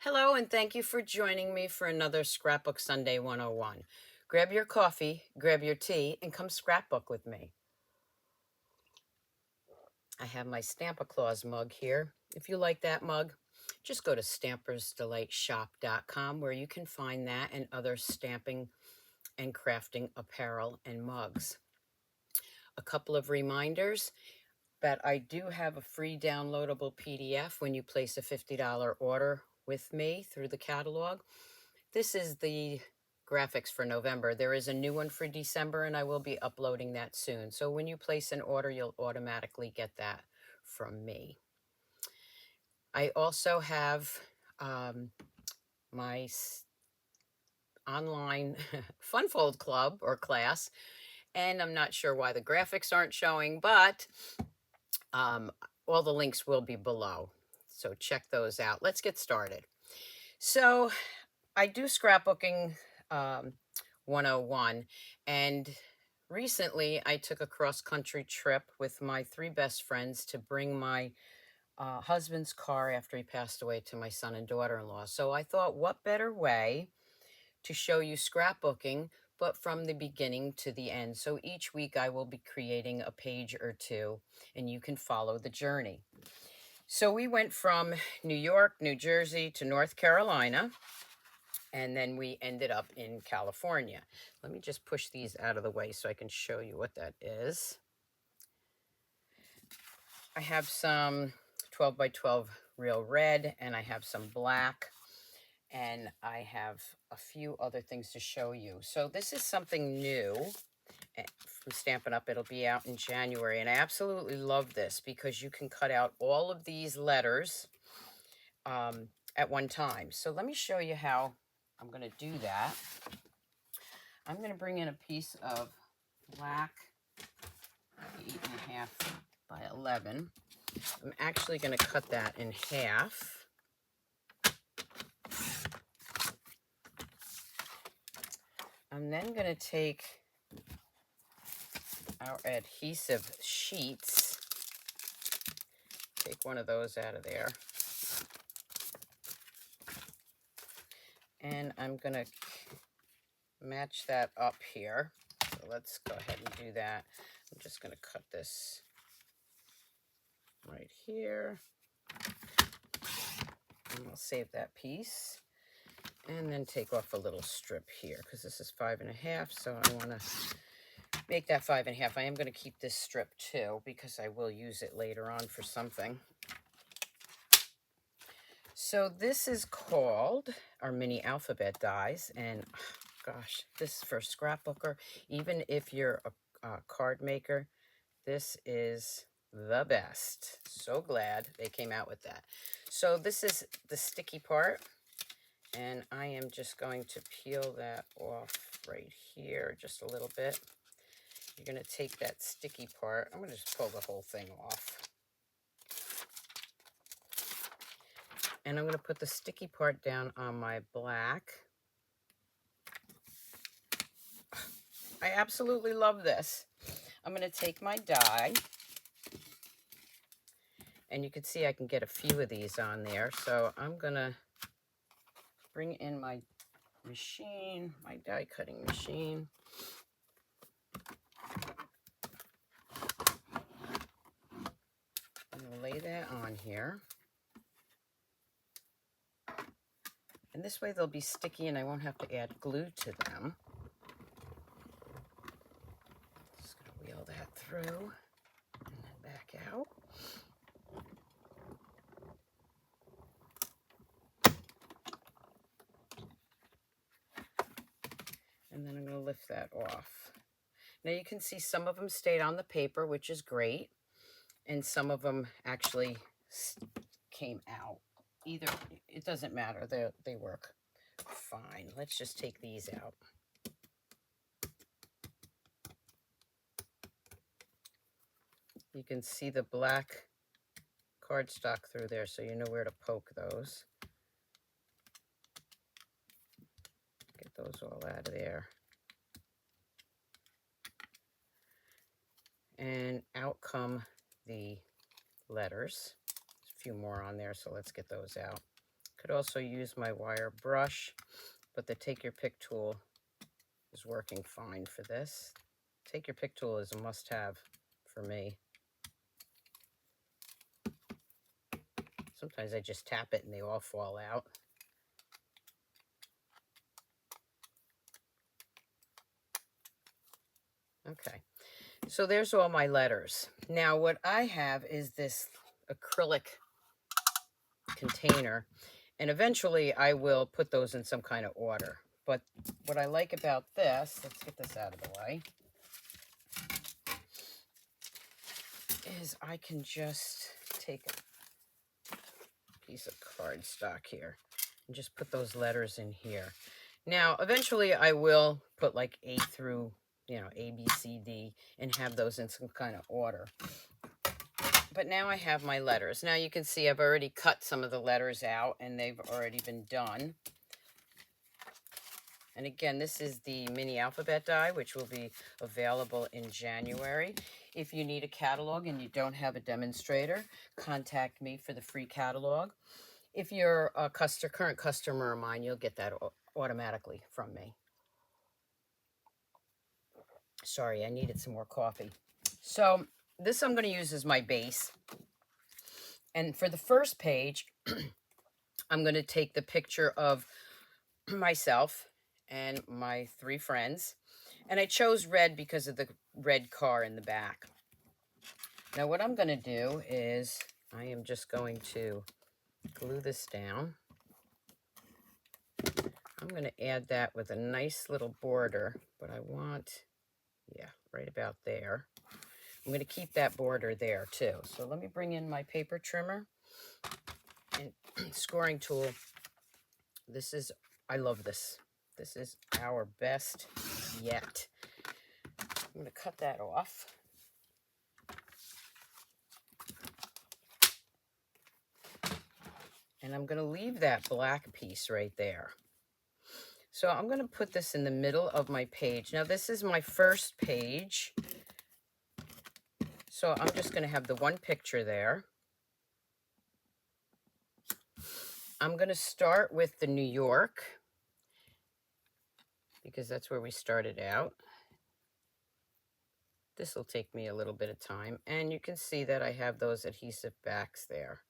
Hello, and thank you for joining me for another Scrapbook Sunday 101. Grab your coffee, grab your tea, and come scrapbook with me. I have my Stamper Claus mug here. If you like that mug, just go to stampersdelightshop.com where you can find that and other stamping and crafting apparel and mugs. A couple of reminders that I do have a free downloadable PDF when you place a $50 order with me through the catalog. This is the graphics for November. There is a new one for December, and I will be uploading that soon. So when you place an order, you'll automatically get that from me. I also have my online Funfold Club or class, and I'm not sure why the graphics aren't showing, but all the links will be below. So check those out. Let's get started. So I do scrapbooking 101, and recently I took a cross-country trip with my three best friends to bring my husband's car after he passed away to my son and daughter-in-law. So I thought, what better way to show you scrapbooking, but from the beginning to the end. So each week I will be creating a page or two, and you can follow the journey. So we went from New York, New Jersey to North Carolina, and then we ended up in California. Let me just push these out of the way so I can show you what that is. I have some 12 by 12 real red, and I have some black, and I have a few other things to show you. So this is something new from Stampin' Up. It'll be out in January, and I absolutely love this because you can cut out all of these letters at one time. So let me show you how I'm going to do that. I'm going to bring in a piece of black 8.5 by 11. I'm actually going to cut that in half. I'm then going to take our adhesive sheets, take one of those out of there, and I'm going to match that up here. So let's go ahead and do that. I'm just going to cut this right here, and I'll save that piece, and then take off a little strip here because this is 5.5, so I want to make that 5.5. I am going to keep this strip too because I will use it later on for something. So this is called our mini alphabet dies, and gosh, this is for a scrapbooker. Even if you're a card maker, this is the best. So glad they came out with that. So this is the sticky part, and I am just going to peel that off right here just a little bit. You're going to take that sticky part. I'm going to just pull the whole thing off. And I'm going to put the sticky part down on my black. I absolutely love this. I'm going to take my die. And you can see I can get a few of these on there. So I'm going to bring in my machine, my die cutting machine. I'm going to lay that on here. And this way they'll be sticky and I won't have to add glue to them. Just going to wheel that through and then back out. And then I'm going to lift that off. Now you can see some of them stayed on the paper, which is great. And some of them actually came out. Either, it doesn't matter. They work fine. Let's just take these out. You can see the black cardstock through there, so you know where to poke those. Get those all out of there. And out come the letters. There's a few more on there, so let's get those out Could also use my wire brush, but the Take Your Pick tool is working fine for this. Take Your Pick tool is a must-have for me. Sometimes I just tap it and they all fall out. Okay, so there's all my letters. Now what I have is this acrylic container, and eventually I will put those in some kind of order. But what I like about this, let's get this out of the way, is I can just take a piece of cardstock here and just put those letters in here. Now, eventually I will put like A through, A, B, C, D, and have those in some kind of order. But now I have my letters. Now you can see I've already cut some of the letters out and they've already been done. And again, this is the mini alphabet die, which will be available in January. If you need a catalog and you don't have a demonstrator, contact me for the free catalog. If you're a current customer of mine, you'll get that automatically from me. Sorry, I needed some more coffee. So this I'm going to use as my base. And for the first page, I'm going to take the picture of myself and my 3 friends. And I chose red because of the red car in the back. Now what I'm going to do is I am just going to glue this down. I'm going to add that with a nice little border, but I want, right about there. I'm going to keep that border there too. So let me bring in my paper trimmer and scoring tool. I love this. This is our best yet. I'm going to cut that off. And I'm going to leave that black piece right there. So I'm going to put this in the middle of my page. Now this is my first page. So I'm just going to have the one picture there. I'm going to start with the New York, because that's where we started out. This will take me a little bit of time. And you can see that I have those adhesive backs there.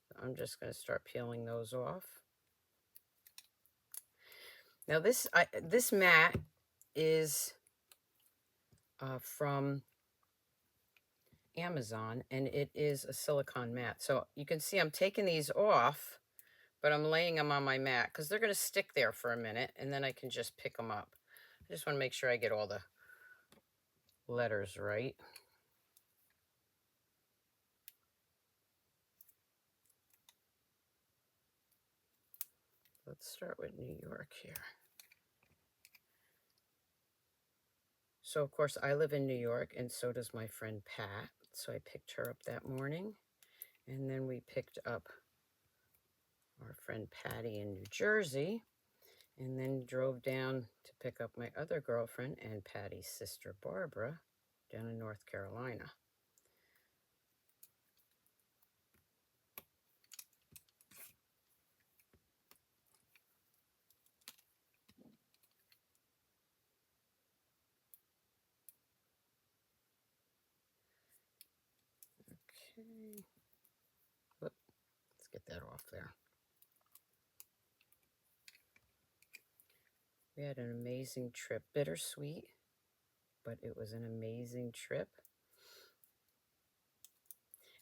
So I'm just going to start peeling those off. Now this mat is from Amazon, and it is a silicone mat. So you can see I'm taking these off, but I'm laying them on my mat because they're going to stick there for a minute, and then I can just pick them up. I just want to make sure I get all the letters right. Let's start with New York here. So, of course, I live in New York, and so does my friend Pat. So I picked her up that morning, and then we picked up our friend Patty in New Jersey, and then drove down to pick up my other girlfriend and Patty's sister Barbara down in North Carolina. Okay. Whoop. Let's get that off there. We had an amazing trip. Bittersweet, but it was an amazing trip.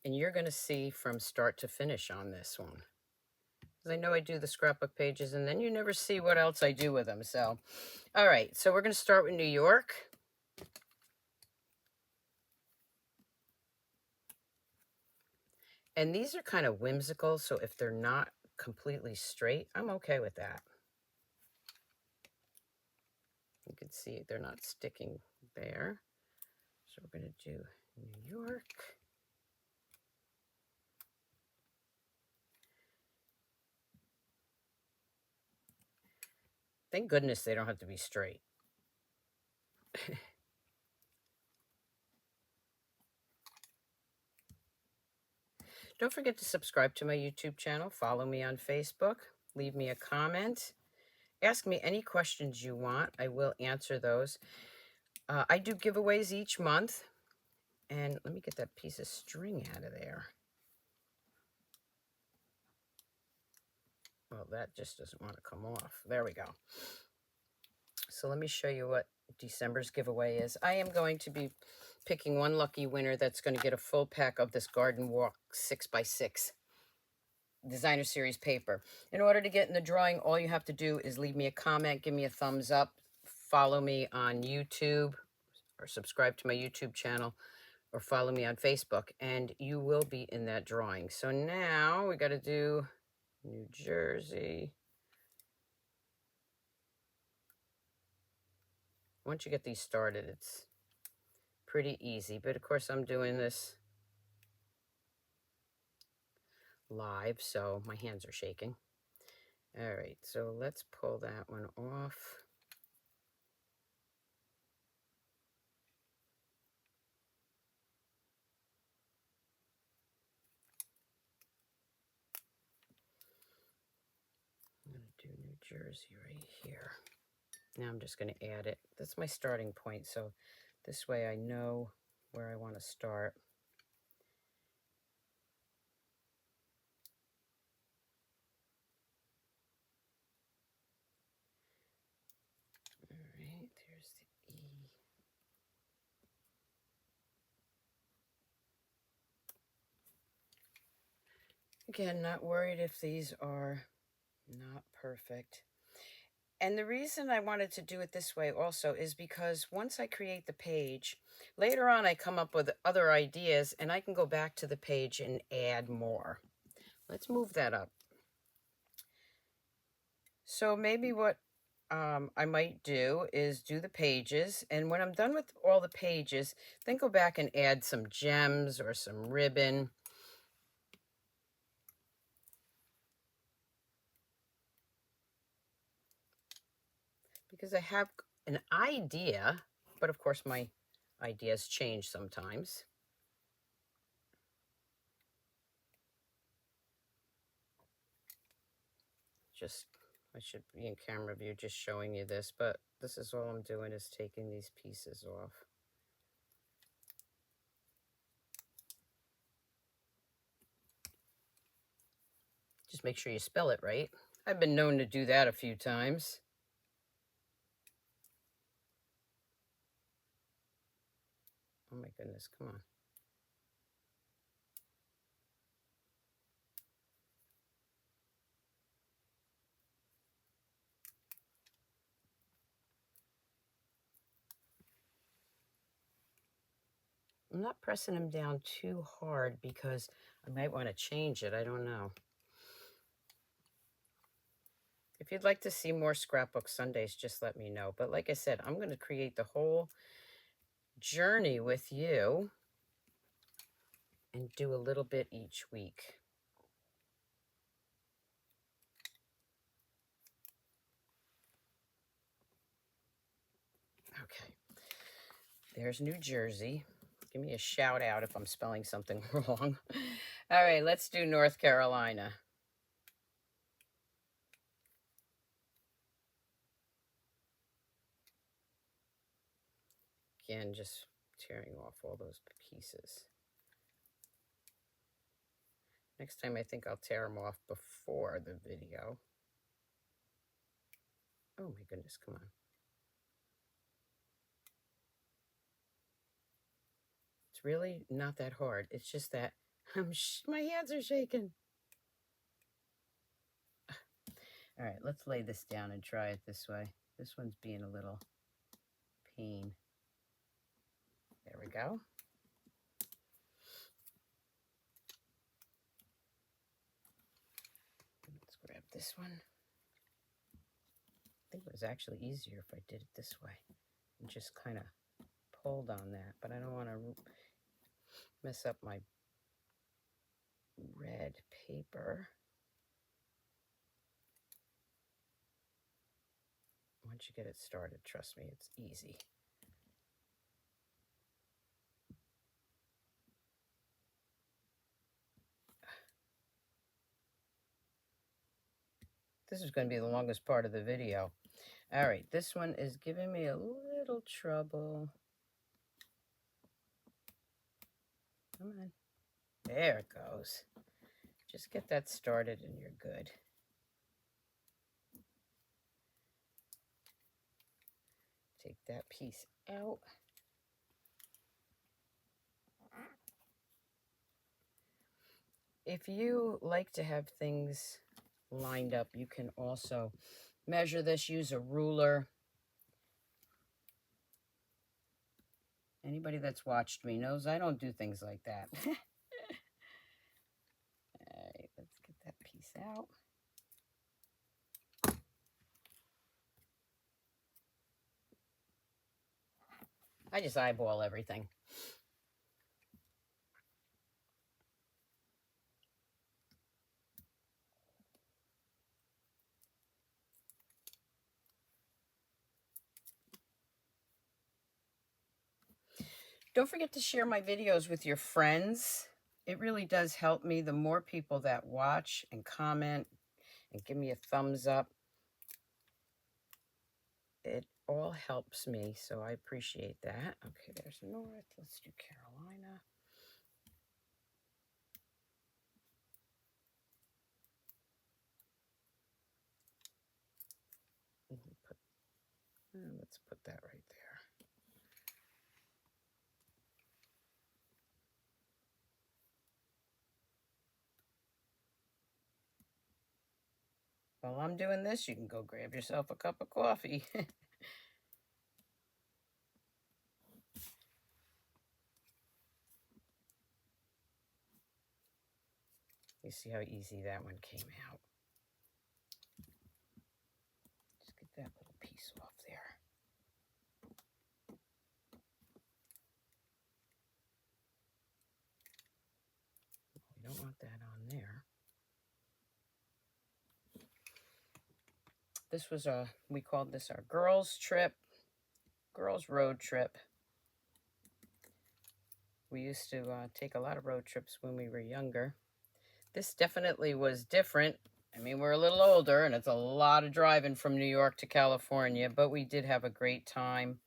And you're going to see from start to finish on this one. Because I know I do the scrapbook pages, and then you never see what else I do with them. So, all right. So we're going to start with New York. And these are kind of whimsical, so if they're not completely straight, I'm okay with that. You can see they're not sticking there. So we're going to do New York. Thank goodness they don't have to be straight. Don't forget to subscribe to my YouTube channel, follow me on Facebook, leave me a comment, ask me any questions you want. I will answer those. I do giveaways each month. And let me get that piece of string out of there. Well, that just doesn't want to come off. There we go. So let me show you what December's giveaway is. I am going to be picking one lucky winner that's going to get a full pack of this Garden Walk 6x6 Designer Series paper. In order to get in the drawing, all you have to do is leave me a comment, give me a thumbs up, follow me on YouTube, or subscribe to my YouTube channel, or follow me on Facebook, and you will be in that drawing. So now we got to do New Jersey. Once you get these started, it's pretty easy. But of course, I'm doing this live, so my hands are shaking. All right, so let's pull that one off. I'm going to do New Jersey right here. Now I'm just going to add it. That's my starting point, so this way I know where I want to start. All right, there's the E. Again, not worried if these are not perfect. And the reason I wanted to do it this way also is because once I create the page, later on I come up with other ideas and I can go back to the page and add more. Let's move that up. So maybe what I might do is do the pages, and when I'm done with all the pages, then go back and add some gems or some ribbon. Because I have an idea, but of course my ideas change sometimes. I should be in camera view just showing you this, but this is all I'm doing is taking these pieces off. Just make sure you spell it right. I've been known to do that a few times. Oh my goodness, come on. I'm not pressing them down too hard because I might want to change it. I don't know. If you'd like to see more Scrapbook Sundays, just let me know. But like I said, I'm going to create the whole journey with you and do a little bit each week. Okay. There's New Jersey. Give me a shout out if I'm spelling something wrong. All right, let's do North Carolina. Again, just tearing off all those pieces. Next time I think I'll tear them off before the video. Oh my goodness, come on. It's really not that hard. It's just that my hands are shaking. All right, let's lay this down and try it this way. This one's being a little pain. There we go. Let's grab this one. I think it was actually easier if I did it this way and just kind of pulled on that, but I don't want to mess up my red paper. Once you get it started, trust me, it's easy. This is going to be the longest part of the video. All right, this one is giving me a little trouble. Come on. There it goes. Just get that started and you're good. Take that piece out. If you like to have things lined up, you can also measure this, use a ruler. Anybody that's watched me knows I don't do things like that. All right, let's get that piece out. I just eyeball everything. Don't forget to share my videos with your friends. It really does help me. The more people that watch and comment and give me a thumbs up, it all helps me, so I appreciate that. Okay, there's North. Let's do Carolina. Let's put that right there. While I'm doing this, you can go grab yourself a cup of coffee. You see how easy that one came out. Just get that little piece off there. We don't want that on there. This was we called this our girls trip, girls road trip. We used to take a lot of road trips when we were younger. This definitely was different. I mean, we're a little older and it's a lot of driving from New York to California, but we did have a great time.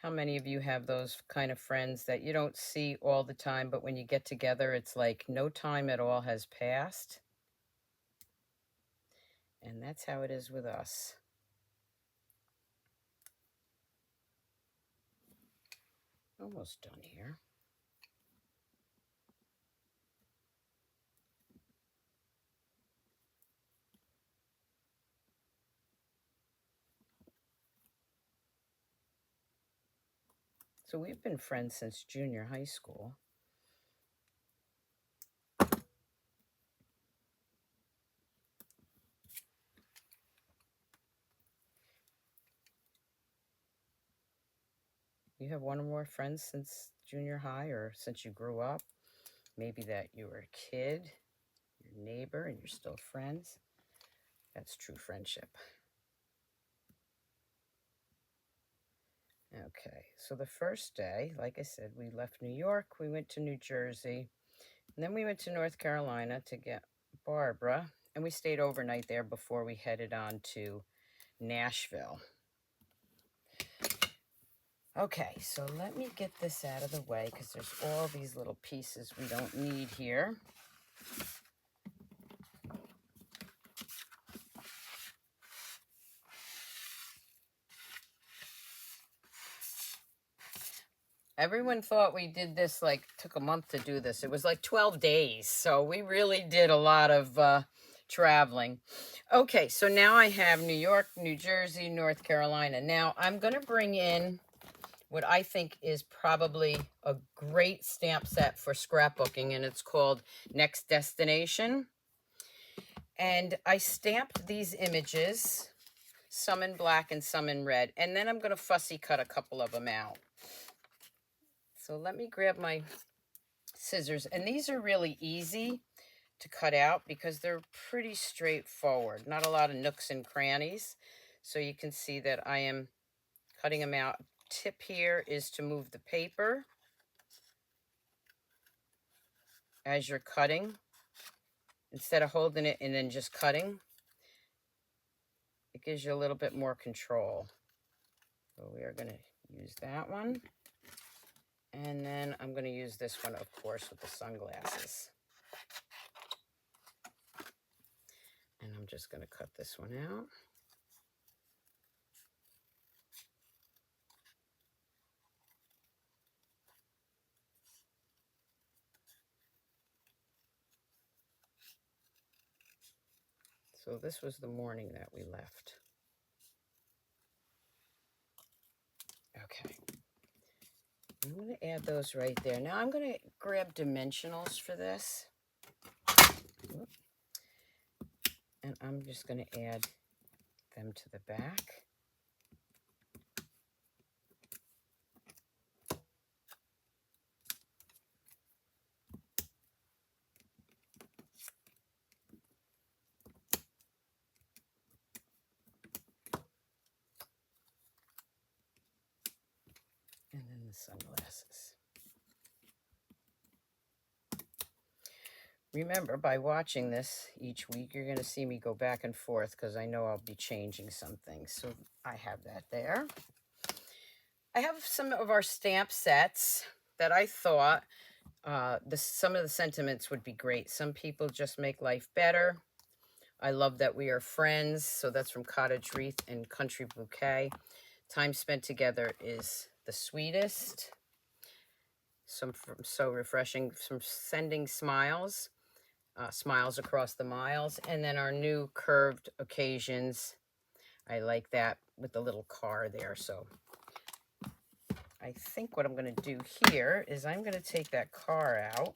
How many of you have those kind of friends that you don't see all the time, but when you get together, it's like no time at all has passed? And that's how it is with us. Almost done here. So we've been friends since junior high school. You have one or more friends since junior high or since you grew up? Maybe that you were a kid, your neighbor, and you're still friends. That's true friendship. Okay, so the first day, like I said, we left New York, we went to New Jersey, and then we went to North Carolina to get Barbara, and we stayed overnight there before we headed on to Nashville. Okay, so let me get this out of the way because there's all these little pieces we don't need here. Everyone thought we did this, like, took a month to do this. It was like 12 days. So we really did a lot of traveling. Okay, so now I have New York, New Jersey, North Carolina. Now I'm going to bring in what I think is probably a great stamp set for scrapbooking, and it's called Next Destination. And I stamped these images, some in black and some in red, and then I'm going to fussy cut a couple of them out. So let me grab my scissors, and these are really easy to cut out because they're pretty straightforward, not a lot of nooks and crannies. So you can see that I am cutting them out. Tip here is to move the paper as you're cutting. instead of holding it and then just cutting, it gives you a little bit more control. So we are going to use that one. And then I'm going to use this one, of course, with the sunglasses. And I'm just going to cut this one out. So this was the morning that we left. Okay. I'm going to add those right there. Now I'm going to grab dimensionals for this. And I'm just going to add them to the back. And then the sunglasses. Remember, by watching this each week, you're going to see me go back and forth because I know I'll be changing some things. So I have that there. I have some of our stamp sets that I thought some of the sentiments would be great. Some people just make life better. I love that we are friends. So that's from Cottage Wreath and Country Bouquet. Time spent together is the sweetest. Some from So Refreshing, from Sending Smiles. Smiles Across the Miles. And then our new Curved Occasions. I like that with the little car there. So I think what I'm going to do here is I'm going to take that car out.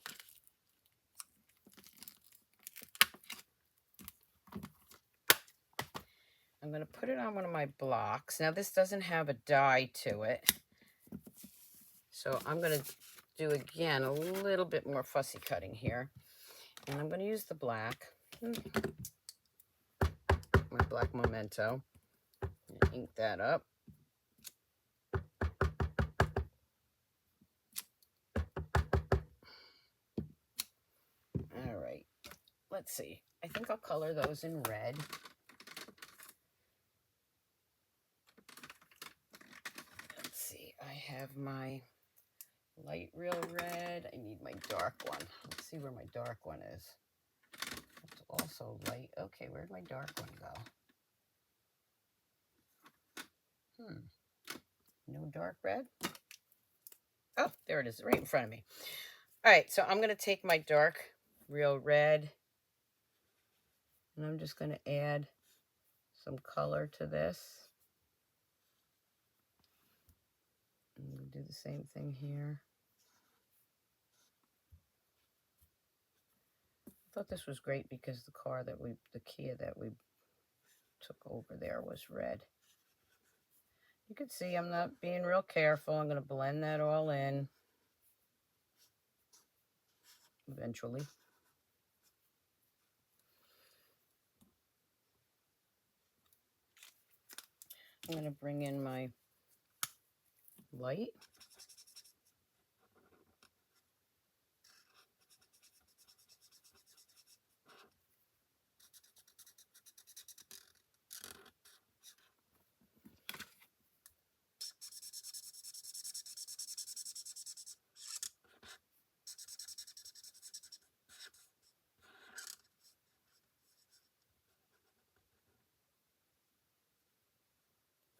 I'm going to put it on one of my blocks. Now this doesn't have a die to it. So I'm going to do again a little bit more fussy cutting here. And I'm going to use the black. My black Memento. And ink that up. All right. Let's see. I think I'll color those in red. Let's see. I have my light real red. I need my dark one. Let's see where my dark one is. It's also light. Okay, where'd my dark one go? No dark red? Oh, there it is, right in front of me. All right, so I'm going to take my dark real red, and I'm just going to add some color to this. I'm going to do the same thing here. I thought this was great because the Kia that we took over there was red. You can see I'm not being real careful. I'm going to blend that all in eventually. I'm going to bring in my light.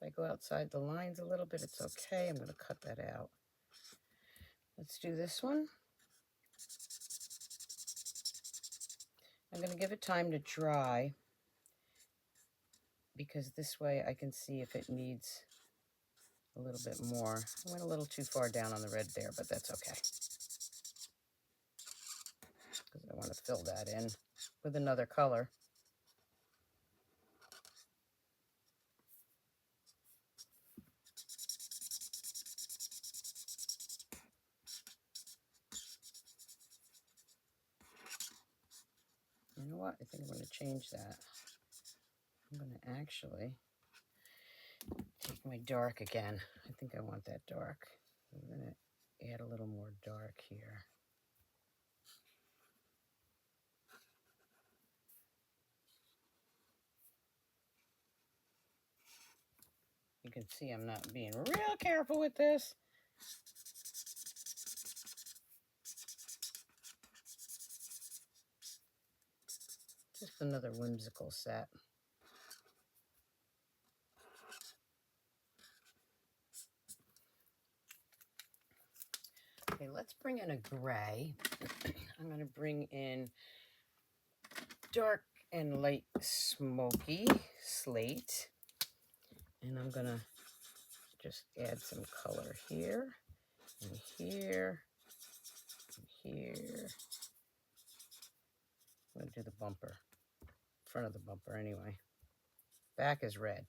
If I go outside the lines a little bit, it's okay. I'm going to cut that out. Let's do this one. I'm going to give it time to dry because this way I can see if it needs a little bit more. I went a little too far down on the red there, but that's okay. Because I want to fill that in with another color. You know what? I think I'm going to change that. I'm going to actually take my dark again. I think I want that dark. I'm going to add a little more dark here. can see I'm not being real careful with this. Just another whimsical set. Okay, let's bring in a gray. I'm going to bring in dark and light smoky slate. And I'm going to just add some color here and here and here. I'm going to do the bumper, front of the bumper anyway. Back is red.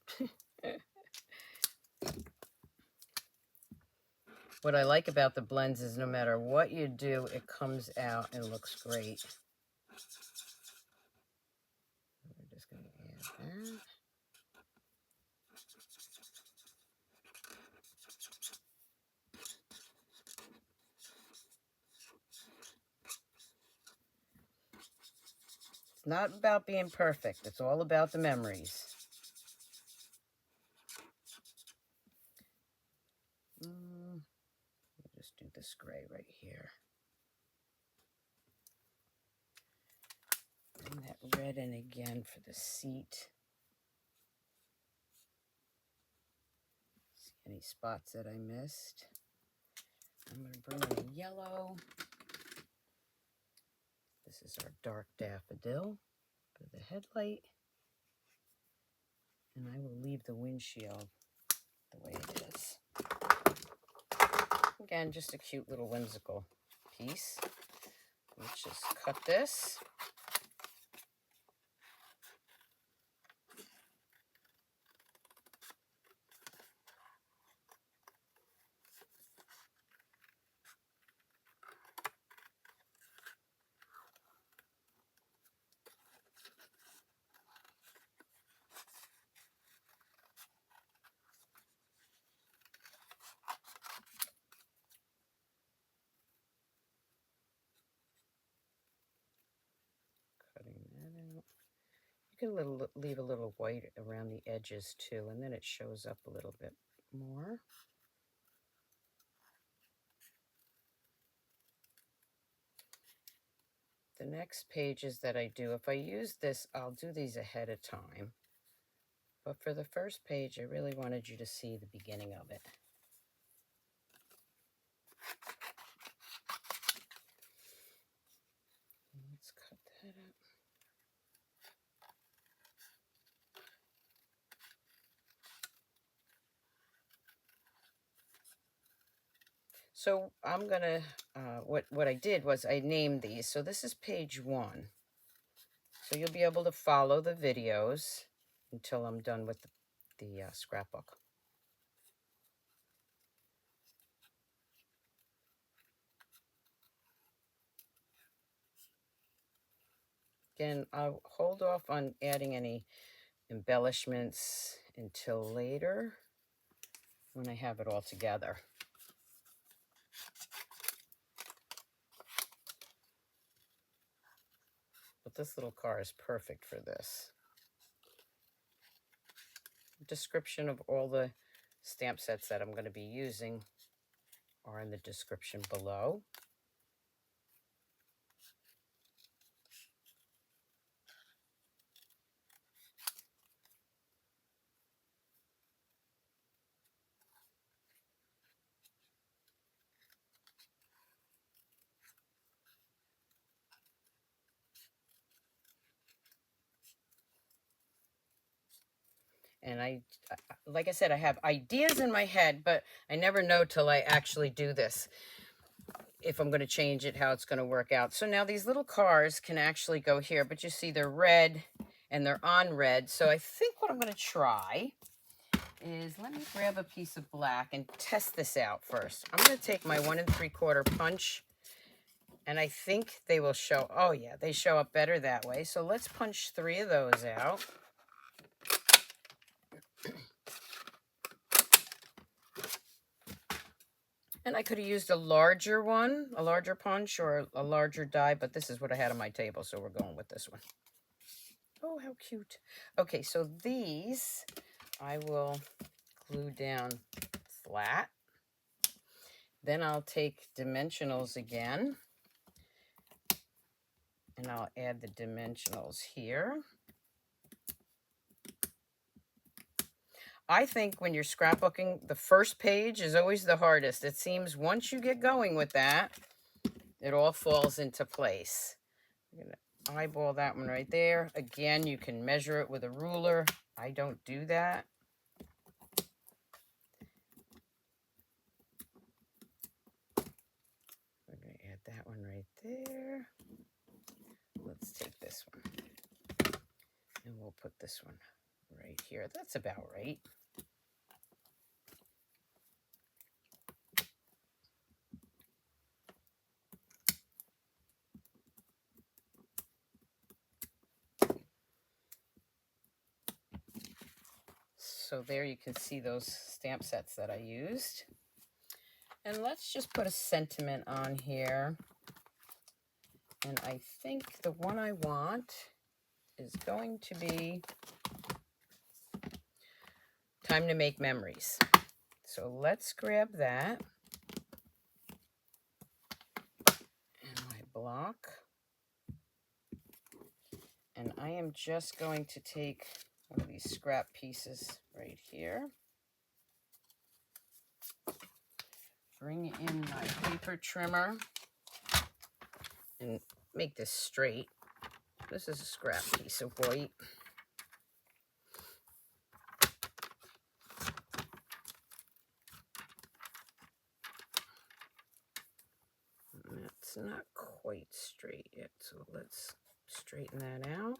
What I like about the blends is no matter what you do, it comes out and looks great. We're just going to add that. It's not about being perfect. It's all about the memories. Just do this gray right here. Bring that red in again for the seat. See any spots that I missed? I'm going to bring in yellow. This is our dark daffodil for the headlight. And I will leave the windshield the way it is. Again, just a cute little whimsical piece. Let's just cut this. You can leave a little white around the edges too, and then it shows up a little bit more. The next pages that I do, if I use this, I'll do these ahead of time. But for the first page, I really wanted you to see the beginning of it. Let's cut that up. So I'm gonna, what I did was I named these. So this is page 1. So you'll be able to follow the videos until I'm done with the scrapbook. Again, I'll hold off on adding any embellishments until later when I have it all together. But this little car is perfect for this. Description of all the stamp sets that I'm going to be using are in the description below. And like I said, I have ideas in my head, but I never know till I actually do this, if I'm going to change it, how it's going to work out. So now these little cars can actually go here, but you see they're red and they're on red. So I think what I'm going to try is, let me grab a piece of black and test this out first. I'm going to take my 1 3/4 punch, and I think they will show, oh yeah, they show up better that way. So let's punch 3 of those out. And I could have used a larger one, a larger punch or a larger die, but this is what I had on my table, so we're going with this one. Oh, how cute. Okay, so these I will glue down flat. Then I'll take dimensionals again, and I'll add the dimensionals here. I think when you're scrapbooking, the first page is always the hardest. It seems once you get going with that, it all falls into place. I'm going to eyeball that one right there. Again, you can measure it with a ruler. I don't do that. We're going to add that one right there. Let's take this one, and we'll put this one right here. That's about right. So there you can see those stamp sets that I used. And let's just put a sentiment on here. And I think the one I want is going to be Time to Make Memories. So let's grab that. And my block. And I am just going to take one of these scrap pieces right here. Bring in my paper trimmer and make this straight. This is a scrap piece of white. That's not quite straight yet, so let's straighten that out.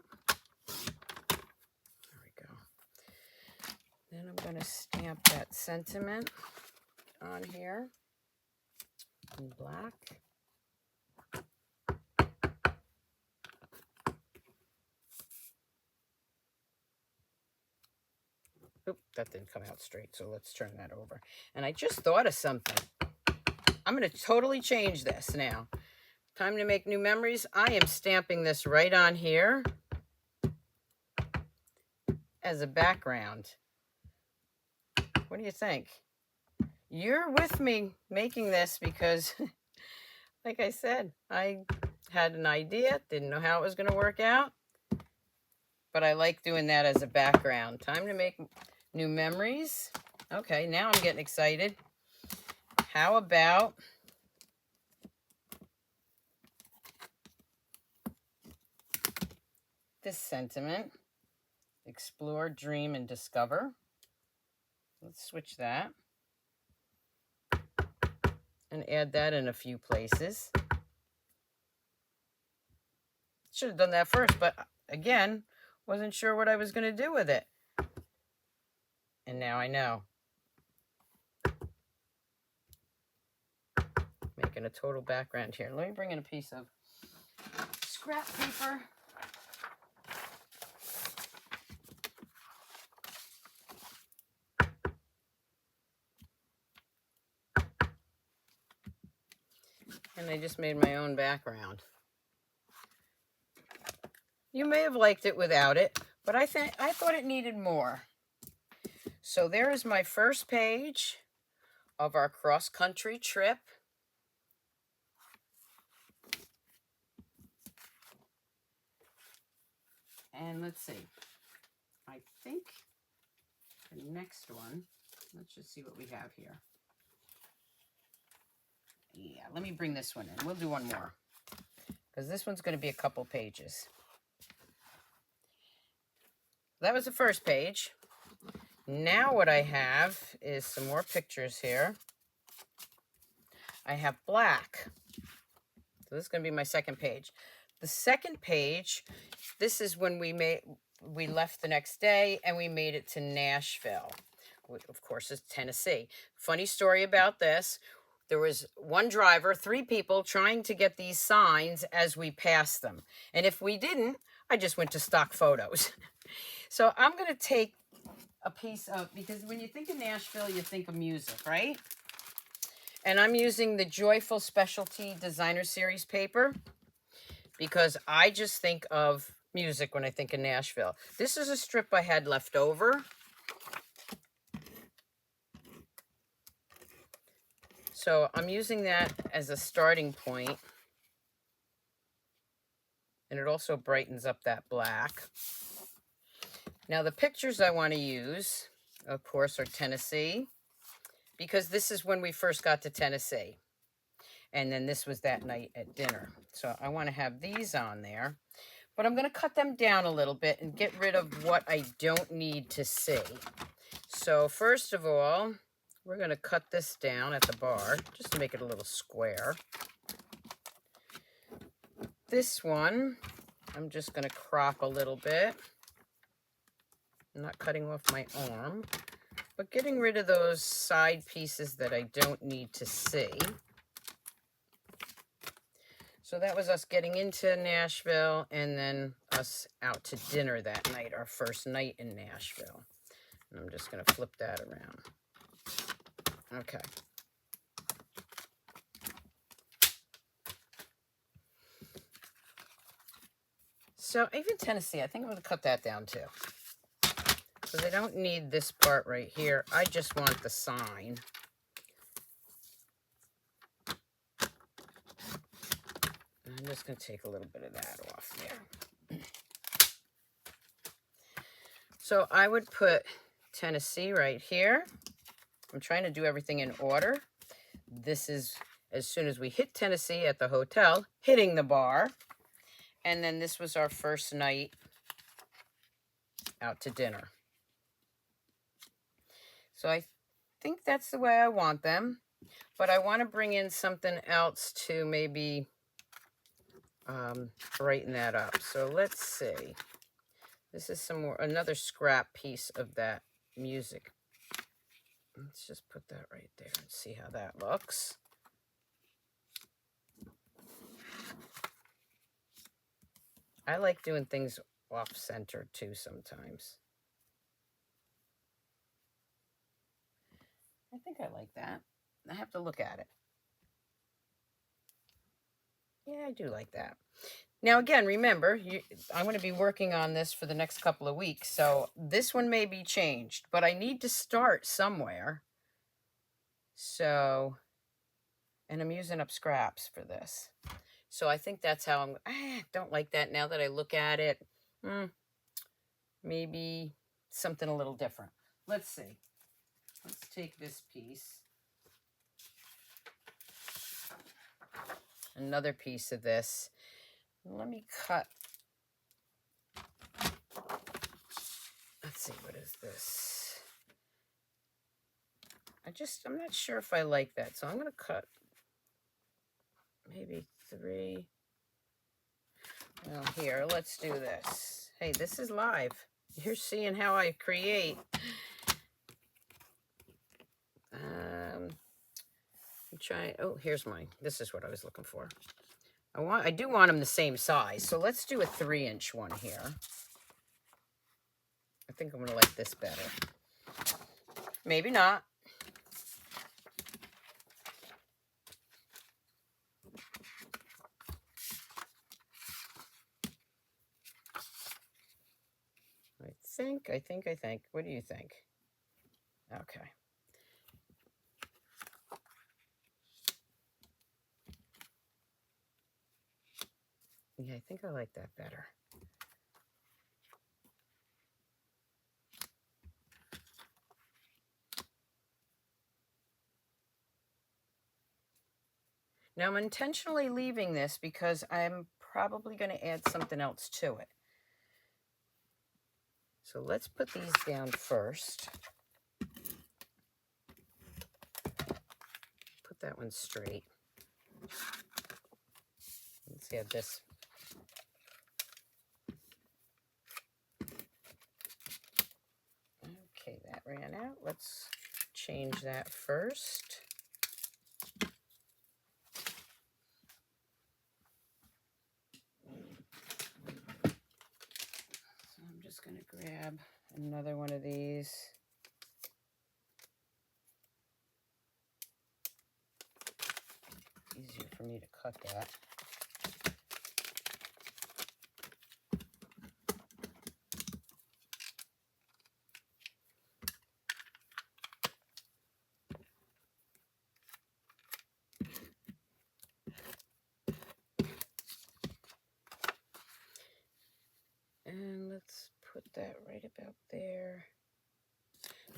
There we go. Then I'm going to stamp that sentiment on here in black. Oop, that didn't come out straight, so let's turn that over. And I just thought of something. I'm going to totally change this now. Time to Make New Memories. I am stamping this right on here as a background. What do you think? You're with me making this because, like I said, I had an idea, didn't know how it was going to work out, but I like doing that as a background. Time to Make New Memories. Okay, now I'm getting excited. How about this sentiment? Explore, dream, and discover. Let's switch that and add that in a few places. Should have done that first, but again, wasn't sure what I was going to do with it. And now I know. Making a total background here. Let me bring in a piece of scrap paper. And I just made my own background. You may have liked it without it, but I thought it needed more. So there is my first page of our cross-country trip. And let's see. I think the next one, let's just see what we have here. Yeah, let me bring this one in. We'll do one more because this one's going to be a couple pages. That was the first page. Now what I have is some more pictures here. I have black. So this is going to be my second page. The second page, this is when we left the next day and we made it to Nashville, which of course is Tennessee. Funny story about this. There was one driver, 3 people trying to get these signs as we passed them. And if we didn't, I just went to stock photos. So I'm going to take a piece of, because when you think of Nashville, you think of music, right? And I'm using the Joyful Specialty Designer Series paper because I just think of music when I think of Nashville. This is a strip I had left over. So I'm using that as a starting point, and it also brightens up that black. Now the pictures I want to use, of course, are Tennessee, because this is when we first got to Tennessee. And then this was that night at dinner. So I want to have these on there. But I'm going to cut them down a little bit and get rid of what I don't need to see. So first of all, we're going to cut this down at the bar just to make it a little square. This one, I'm just going to crop a little bit. I'm not cutting off my arm, but getting rid of those side pieces that I don't need to see. So that was us getting into Nashville and then us out to dinner that night, our first night in Nashville. And I'm just going to flip that around. Okay. So even Tennessee, I think I'm going to cut that down too. Because I don't need this part right here. I just want the sign. I'm just going to take a little bit of that off there. So I would put Tennessee right here. I'm trying to do everything in order. This is as soon as we hit Tennessee at the hotel, hitting the bar. And then this was our first night out to dinner. So I think that's the way I want them. But I want to bring in something else to maybe brighten that up. So let's see. This is another scrap piece of that music. Let's just put that right there and see how that looks. I like doing things off-center too sometimes. I think I like that. I have to look at it. Yeah, I do like that. Now, again, remember, I'm going to be working on this for the next couple of weeks, so this one may be changed, but I need to start somewhere. So, and I'm using up scraps for this. So I think that's how I don't like that now that I look at it. Maybe something a little different. Let's see. Let's take this piece. Another piece of this. Let me cut. Let's see, what is this? I'm not sure if I like that. So I'm going to cut maybe 3. Well, here, let's do this. Hey, this is live. You're seeing how I create. I'm trying. Oh, here's mine. This is what I was looking for. I do want them the same size. So let's do a 3-inch one here. I think I'm going to like this better. Maybe not. I think. What do you think? Okay. Yeah, I think I like that better. Now I'm intentionally leaving this because I'm probably going to add something else to it. So let's put these down first. Put that one straight. Let's add this. Okay, that ran out. Let's change that first. So I'm just going to grab another one of these. Easier for me to cut that. put that right about there.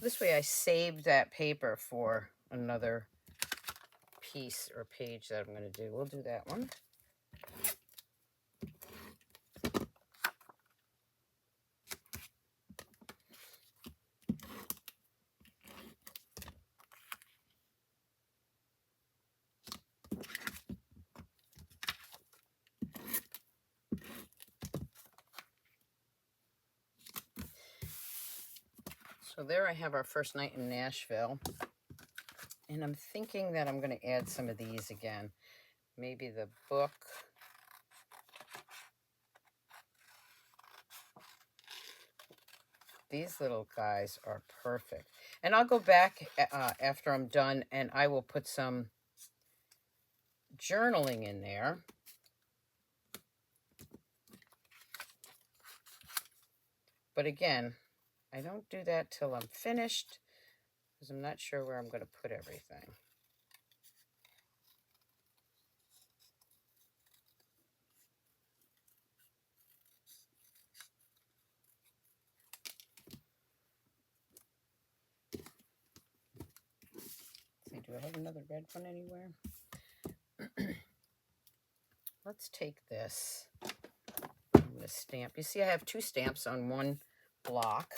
This way I saved that paper for another piece or page that I'm going to do. We'll do that one. So there I have our first night in Nashville. And I'm thinking that I'm going to add some of these again. Maybe the book. These little guys are perfect. And I'll go back after I'm done and I will put some journaling in there. But again, I don't do that till I'm finished because I'm not sure where I'm going to put everything. Let's see, do I have another red one anywhere? Let's take this. I'm going to stamp. You see I have 2 stamps on one block.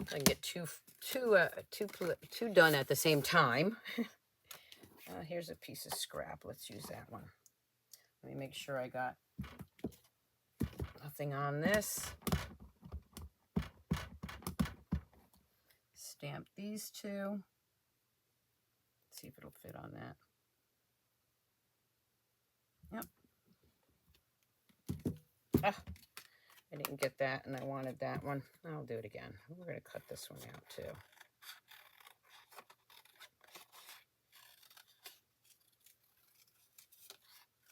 I can get two done at the same time. Here's a piece of scrap. Let's use that one. Let me make sure I got nothing on this. Stamp these 2. Let's see if it'll fit on that. Yep. Ah, I didn't get that and I wanted that one. I'll do it again. We're going to cut this one out too.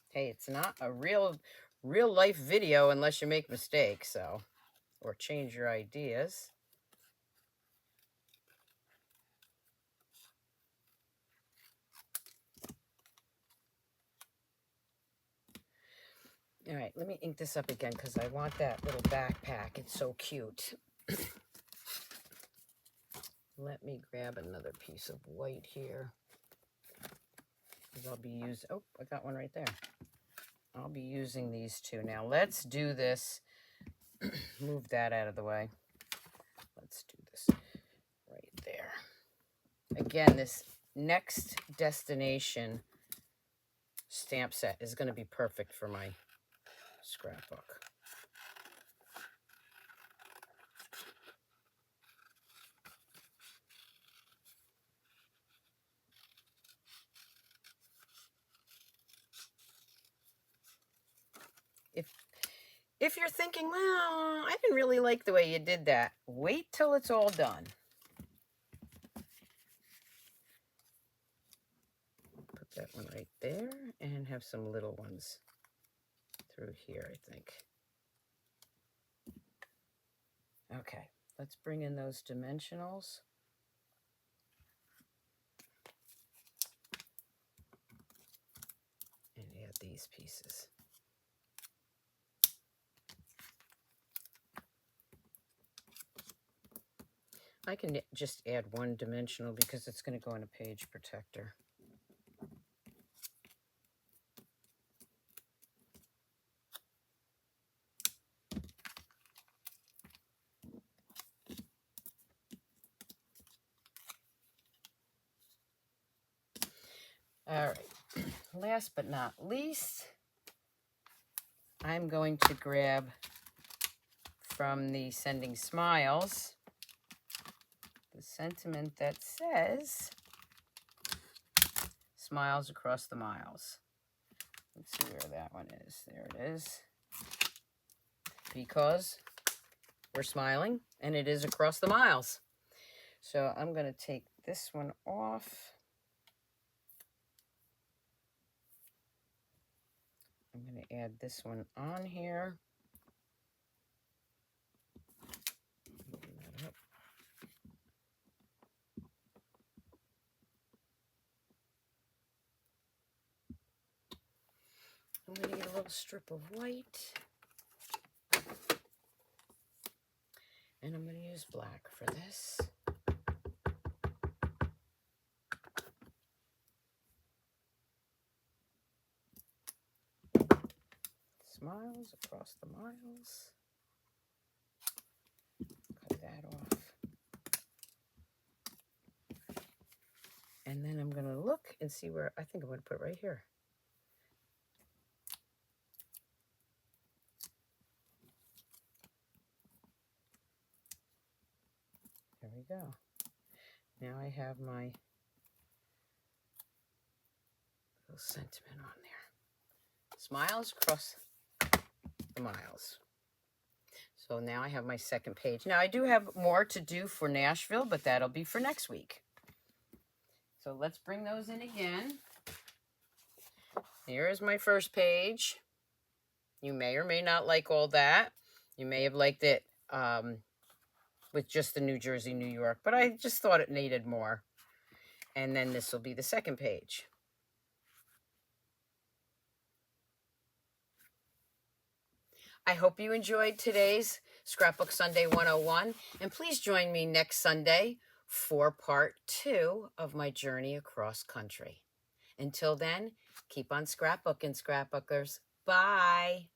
Hey, it's not a real life video unless you make mistakes, so, or change your ideas. All right, let me ink this up again because I want that little backpack. It's so cute. Let me grab another piece of white here. Because I'll be using, oh, I got one right there. I'll be using these 2. Now let's do this. Move that out of the way. Let's do this right there. Again, this next destination stamp set is going to be perfect for my scrapbook. If you're thinking, well, I didn't really like the way you did that, wait till it's all done. Put that one right there and have some little ones through here, I think. Okay, let's bring in those dimensionals. And add these pieces. I can just add one dimensional because it's going to go in a page protector. All right, last but not least, I'm going to grab from the Sending Smiles the sentiment that says, "Smiles across the miles." Let's see where that one is. There it is. Because we're smiling and it is across the miles. So I'm going to take this one off. I'm going to add this one on here. Open that up. I'm going to get a little strip of white. And I'm going to use black for this. Smiles across the miles. Cut that off. And then I'm going to look and see where, I think I'm going to put it right here. There we go. Now I have my little sentiment on there. Smiles across the miles. So now I have my second page. Now I do have more to do for Nashville, but that'll be for next week. So let's bring those in again. Here is my first page. You may or may not like all that. You may have liked it with just the New Jersey, New York, but I just thought it needed more. And then this will be the second page. I hope you enjoyed today's Scrapbook Sunday 101, and please join me next Sunday for part 2 of my journey across country. Until then, keep on scrapbooking, scrapbookers. Bye.